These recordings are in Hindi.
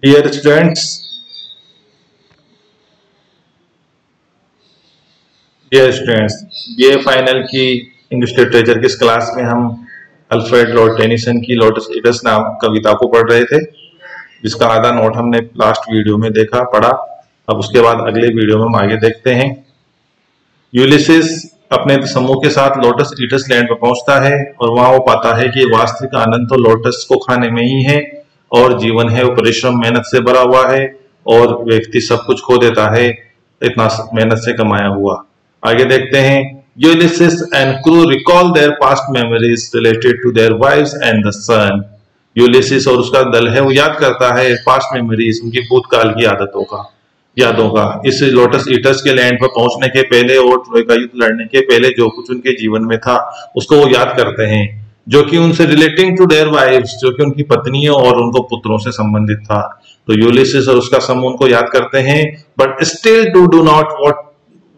डियर स्टूडेंट्स, बीए फाइनल की इंग्लिश लिटरेचर की इस क्लास में हम अल्फ्रेड लॉर्ड टेनिसन की लोटस ईटस नाम कविता को पढ़ रहे थे, जिसका आधा नोट हमने लास्ट वीडियो में देखा पढ़ा। अब उसके बाद अगले वीडियो में हम आगे देखते हैं। यूलिसिस अपने समूह के साथ लोटस ईटस लैंड पर पहुंचता है और वहां वो पाता है कि वास्तविक आनंद तो लोटस को खाने में ही है और जीवन है वो परिश्रम मेहनत से भरा हुआ है और व्यक्ति सब कुछ खो देता है इतना मेहनत से कमाया हुआ। आगे देखते हैं। Ulysses and crew recall their past memories related to their wives and the son. Ulysses और उसका दल है वो याद करता है पास्ट मेमोरीज, उनकी भूतकाल की यादों का इस लोटस ईटर्स के लैंड पर पहुंचने के पहले और ट्रोय का युद्ध लड़ने के पहले जो कुछ उनके जीवन में था उसको वो याद करते हैं, जो कि उनसे रिलेटिंग टू देयर वाइव्स, जो कि उनकी पत्नियों और उनको पुत्रों से संबंधित था। तो यूलिसिस और उसका समूह उनको याद करते हैं, but still do not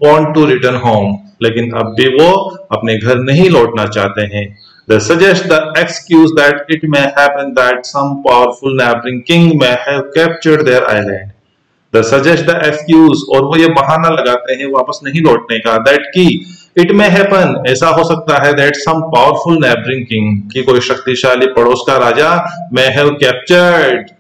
want to return home, लेकिन अब भी वो अपने घर नहीं लौटना चाहते हैं। They suggest the excuse that it may happen that some powerful neighboring king may have captured their island. They suggest the excuse, और वो ये बहाना लगाते हैं वापस नहीं लौटने का, that कि it may happen, ऐसा हो सकता है, that some powerful neighboring king, कि कोई शक्तिशाली पड़ोस का राजा may have captured,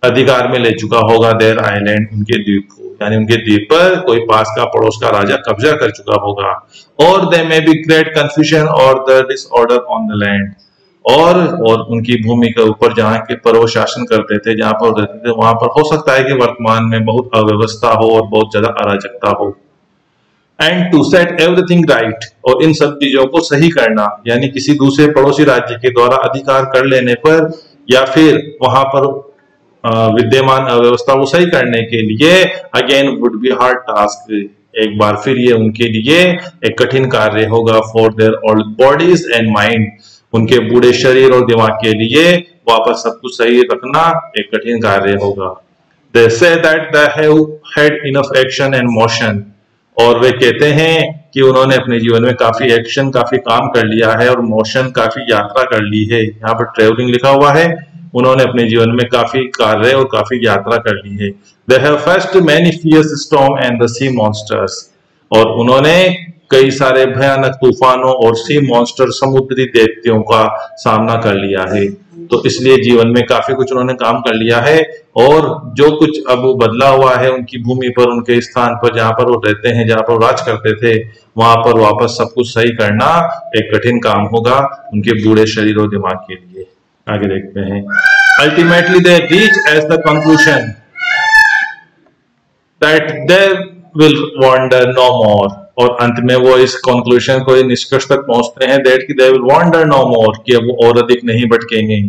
अधिकार में ले चुका होगा their island, उनके द्वीप को, यानी उनके द्वीप पर कोई पास का पड़ोस का राजा कब्जा कर चुका होगा। और दे मे बी ग्रेट कंफ्यूजन और the disorder on the land, और उनकी भूमि के ऊपर जहां के पर वो शासन करते थे, जहां पर रहते थे, वहां पर हो सकता है कि वर्तमान में बहुत अव्यवस्था हो और बहुत ज्यादा अराजकता हो। And to set everything right, और इन सब चीजों को सही करना, यानी किसी दूसरे पड़ोसी राज्य के द्वारा अधिकार कर लेने पर या फिर वहां पर विद्यमान अव्यवस्था को सही करने के लिए again would be hard task, एक बार फिर ये उनके लिए एक कठिन कार्य होगा। For their old bodies and mind, उनके बूढ़े शरीर और दिमाग के लिए वापस सब कुछ सही रखना एक कठिन कार्य होगा। They say that they have had enough action and motion, और वे कहते हैं कि उन्होंने अपने जीवन में काफी एक्शन, काफी काम कर लिया है और मोशन, काफी यात्रा कर ली है। यहाँ पर ट्रेवलिंग लिखा हुआ है, उन्होंने अपने जीवन में काफी कार्य और काफी यात्रा कर ली है। They have faced many fierce storm and the sea monsters, और उन्होंने कई सारे भयानक तूफानों और सी मॉन्स्टर, समुद्री दैत्यों का सामना कर लिया है। तो इसलिए जीवन में काफी कुछ उन्होंने काम कर लिया है, और जो कुछ अब बदला हुआ है उनकी भूमि पर, उनके स्थान पर जहां पर वो रहते हैं, जहां पर राज करते थे, वहां पर वापस सब कुछ सही करना एक कठिन काम होगा उनके बूढ़े शरीर और दिमाग के लिए। आगे देखते हैं। Ultimately they reach as the conclusion that they will wander no more, और अंत में वो इस कंक्लूजन को, निष्कर्ष तक पहुंचते हैं दैट कि दे विल वॉन्डर नो मोर, कि अब वो और अधिक नहीं भटकेंगे।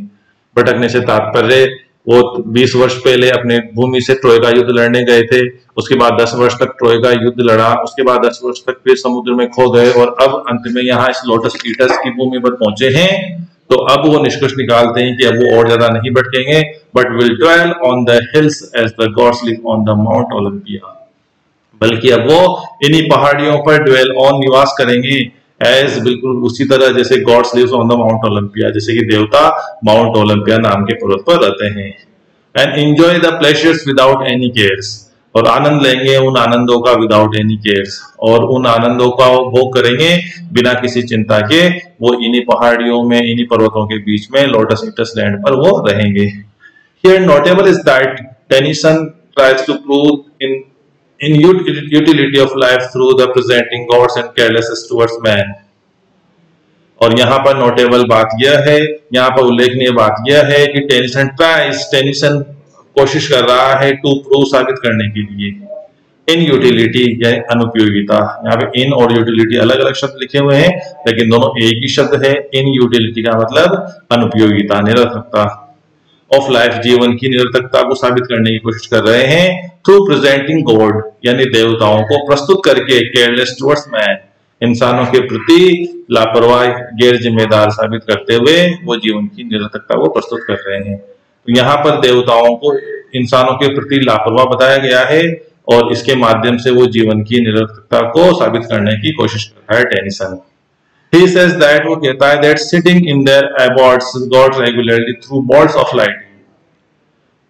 भटकने से तात्पर्य वो 20 वर्ष पहले अपने भूमि से ट्रोय का युद्ध लड़ने गए थे, उसके बाद 10 वर्ष तक ट्रोय का युद्ध लड़ा, उसके बाद 10 वर्ष तक फिर समुद्र में खो गए, और अब अंत में यहाँ इस लोटस ईटस की भूमि पर पहुंचे हैं। तो अब वो निष्कर्ष निकालते हैं कि अब वो और ज्यादा नहीं भटकेंगे, but will dwell on the hills as the gods live on the mount Olympia, बल्कि अब वो इन्हीं पहाड़ियों पर ड्वेल ऑन, निवास करेंगे, एज बिल्कुल उसी तरह जैसे gods lives on the mount Olympia, जैसे कि देवता माउंट ओलंपिया नाम के पर्वत पर रहते हैं। And enjoy the pleasures without any cares, और आनंद लेंगे उन आनंदों का विदाउट एनी केयर्स, और उन आनंदों का भोग करेंगे बिना किसी चिंता के। वो इन्हीं पहाड़ियों में, इन्हीं पर्वतों के बीच में लोटस ईटस लैंड पर वो रहेंगे। Here notable is that Tennyson tries to prove in utility of life through the presenting gods and carelessness towards man, और यहाँ पर नोटेबल बात यह है, यहाँ पर उल्लेखनीय बात यह है कि टेनिसन कोशिश कर रहा है टू प्रूव, साबित करने के लिए, इन यूटिलिटी यानी अनुपयोगिता। यहाँ पे इन और यूटिलिटी अलग अलग शब्द लिखे हुए हैं, लेकिन दोनों एक ही शब्द है। इन यूटिलिटी का मतलब अनुपयोगिता, निरर्थकता ऑफ लाइफ, जीवन की निरर्थकता को साबित करने की कोशिश कर रहे हैं। थ्रू प्रेजेंटिंग गॉड, यानी देवताओं को प्रस्तुत करके, केयरलेस टुवर्ड्स मैन, इंसानों के प्रति लापरवाह, गैर जिम्मेदार साबित करते हुए वो जीवन की निरर्थकता को प्रस्तुत कर रहे हैं। तो यहाँ पर देवताओं को इंसानों के प्रति लापरवाह बताया गया है, और इसके माध्यम से वो जीवन की निरर्थकता को साबित करने की कोशिश कर रहा है टेनिसन। He says that, वो कहता है that sitting in their abodes God regularly through bolts of lightning,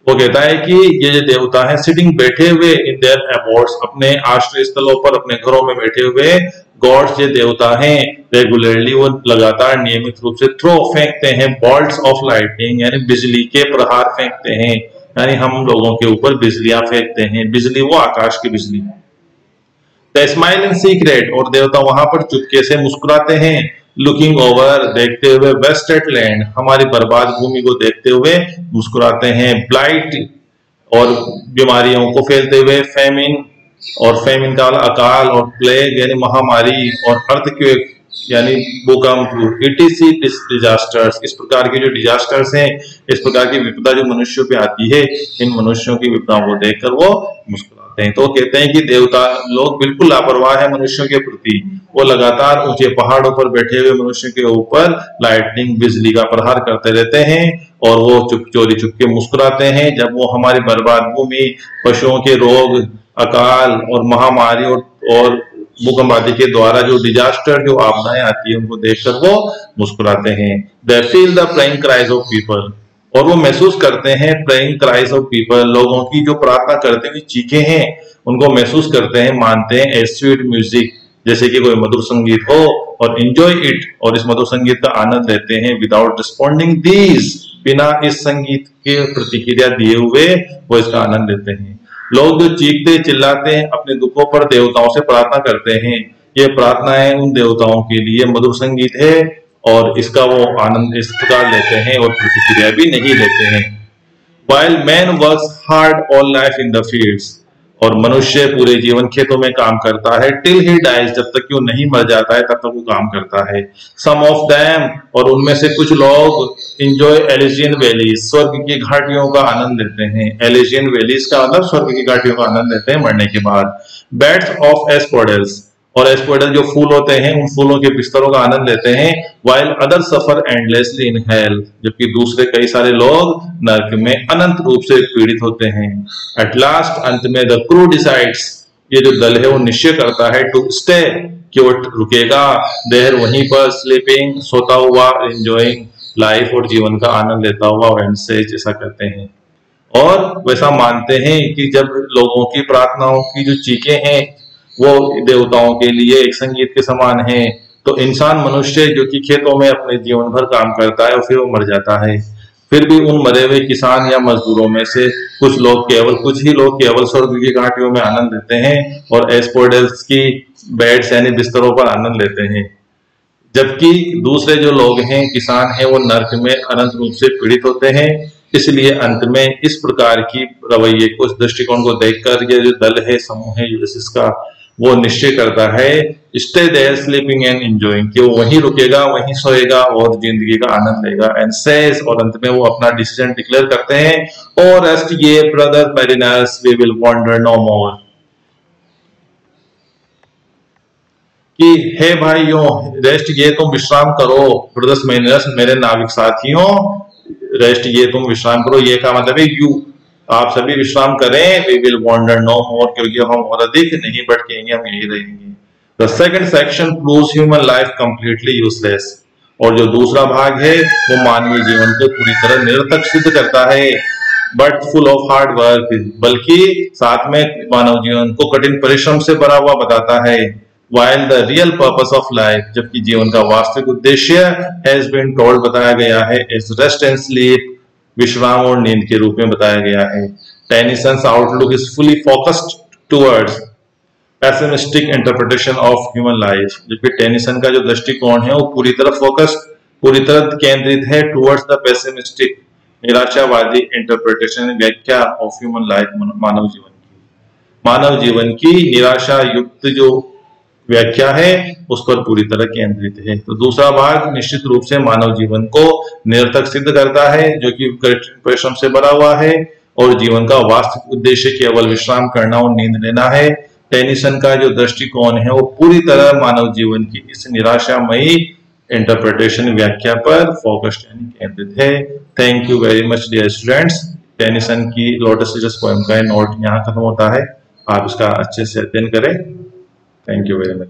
वो कहता है कि ये जो देवता है सिटिंग बैठे हुए इन देयर अबोर्ड्स, अपने आश्रय स्थलों पर, अपने घरों में बैठे हुए गॉड्स, ये देवता हैं, रेगुलरली वो लगातार नियमित रूप से थ्रो फेंकते हैं बॉल्ट्स ऑफ लाइटनिंग, यानी बिजली के प्रहार फेंकते हैं, यानी हम लोगों के ऊपर बिजलियां फेंकते हैं। बिजली वो आकाश की बिजली। द स्माइल इन सीक्रेट, और देवता वहां पर चुपके से मुस्कुराते हैं। लुकिंग ओवर, देखते हुए, वेस्टेड लैंड, हमारी बर्बाद भूमि को देखते हुए मुस्कुराते हैं। ब्लाइट, और बीमारियों को फैलते हुए। फेमिन, और फेमिन का अकाल, और प्लेग यानी महामारी, और अर्थक्वेक यानी भूकंप। इटीसी डिजास्टर्स, इस प्रकार के जो डिजास्टर्स हैं, इस प्रकार की विपदा जो मनुष्यों पे आती है, इन मनुष्यों की विपदाओं को देखकर वो मुस्कुराते हैं। तो कहते हैं कि देवता लोग बिल्कुल लापरवाह है मनुष्यों के प्रति। वो लगातार ऊंचे पहाड़ों पर बैठे हुए मनुष्य के ऊपर लाइटनिंग, बिजली का प्रहार करते रहते हैं, और वो चोरी चुपके मुस्कुराते हैं जब वो हमारी बर्बाद भूमि, पशुओं के रोग, अकाल और महामारी और भूकंप आदि के द्वारा जो डिजास्टर, जो आपदाएं आती है, उनको देखकर वो मुस्कुराते हैं। They feel the praying cries of people, और वो महसूस करते हैं प्रेइंग क्राइज ऑफ पीपल, लोगों की जो प्रार्थना करते हुए चीखें हैं, उनको महसूस करते हैं, मानते हैं। ए स्वीट म्यूजिक, जैसे कि कोई मधुर संगीत हो, और एंजॉय इट, और इस मधुर संगीत का आनंद लेते हैं। विदाउट रिस्पॉन्डिंग दीज, बिना इस संगीत के प्रतिक्रिया दिए हुए वो इसका आनंद लेते हैं। लोग जो चीखते चिल्लाते हैं, अपने दुखों पर देवताओं से प्रार्थना करते हैं, ये प्रार्थनाएं उन देवताओं के लिए मधुर संगीत है, और इसका वो आनंद इस प्रकार लेते हैं और प्रतिक्रिया भी नहीं लेते हैं। While man works hard all life in the fields, और मनुष्य पूरे जीवन खेतों में काम करता है, till he dies, जब तक कि वो नहीं मर जाता है तब तक वो काम करता है। Some of them, और उनमें से कुछ लोग, enjoy Elysian valleys, स्वर्ग की घाटियों का आनंद लेते हैं। Elysian valleys का मतलब स्वर्ग की घाटियों का आनंद लेते हैं मरने के बाद। Beds of asphodels, और एस्पोडल जो फूल होते हैं, उन फूलों के बिस्तरों का आनंद लेते हैं। while others suffer endlessly in hell, जबकि दूसरे कई सारे लोग नरक में अनंत रूप से पीड़ित होते हैं। at last, अंत में the crew decides, ये जो दल है वो निश्चय करता है, to stay, कि वो रुकेगा, देर वहीं पर, sleeping, सोता हुआ, enjoying लाइफ, और जीवन का आनंद लेता हुआ, एंड से ऐसा करते हैं। और वैसा मानते हैं कि जब लोगों की प्रार्थनाओं की जो चीखें हैं वो देवताओं के लिए एक संगीत के समान है, तो इंसान, मनुष्य जो कि खेतों में अपने जीवन भर काम करता है और फिर वो मर जाता है, फिर भी उन मरे हुए किसान या मजदूरों में से कुछ ही लोग केवल स्वर्ग की घाटियों में आनंद लेते हैं, और एस्पोडल्स की बेड्स यानी बिस्तरों पर आनंद लेते हैं, जबकि दूसरे जो लोग हैं, किसान हैं, वो नरक में अनंत रूप से पीड़ित होते हैं। इसलिए अंत में इस प्रकार की रवैये को, इस दृष्टिकोण को देखकर ये जो दल है, समूह है यूलिसिस का, वो निश्चय करता है, stay there sleeping and enjoying, कि वो वहीं रुकेगा, वहीं सोएगा और जिंदगी का आनंद लेगा। एंड सेज, और अंत में वो अपना डिसीजन डिक्लेयर करते हैं, और रेस्ट ये brother mariners, we will wander no more, कि हे भाइयों, रेस्ट ये तुम विश्राम करो, ब्रदर्स मैरिनर्स, मेरे नाविक साथियों, रेस्ट ये तुम विश्राम करो, ये का मतलब है यू, आप सभी विश्राम करें। वी विल वॉन्डर नो मोर, क्योंकि हम और अधिक नहीं भटकेंगे, हम यही रहेंगे। The second section proves human life completely useless, और जो दूसरा भाग है वो मानवीय जीवन को पूरी तरह निरर्थक सिद्ध करता है, but full of hard work, बल्कि साथ में मानव जीवन को कठिन परिश्रम से भरा हुआ बताता है। while the real purpose of life, जबकि जीवन का वास्तविक उद्देश्य has been told, बताया गया है, is rest and sleep, विश्राम और नींद के रूप में बताया गया है। Tennyson's outlook is fully focused towards pessimistic interpretation of human life, जबकि टेनिसन का जो दृष्टिकोण है वो पूरी तरह केंद्रित है towards the pessimistic, निराशावादी इंटरप्रिटेशन, व्याख्या ऑफ ह्यूमन लाइफ, मानव जीवन की निराशा युक्त जो व्याख्या है उस पर पूरी तरह केंद्रित है। तो दूसरा भाग निश्चित रूप से मानव जीवन को निरर्थक सिद्ध करता है, जो कि परिश्रम से भरा हुआ है, और जीवन का वास्तविक उद्देश्य केवल विश्राम करना और नींद लेना है। टेनिसन का जो दृष्टिकोण है वो पूरी तरह मानव जीवन की इस निराशामयी इंटरप्रिटेशन, व्याख्या पर फोकस्ड यानी केंद्रित है। Thank you very much dear students. Tennyson की लोटस सीजर्स पोएम का नोट यहाँ खत्म होता है, आप इसका अच्छे से अध्ययन करें। Thank you very much.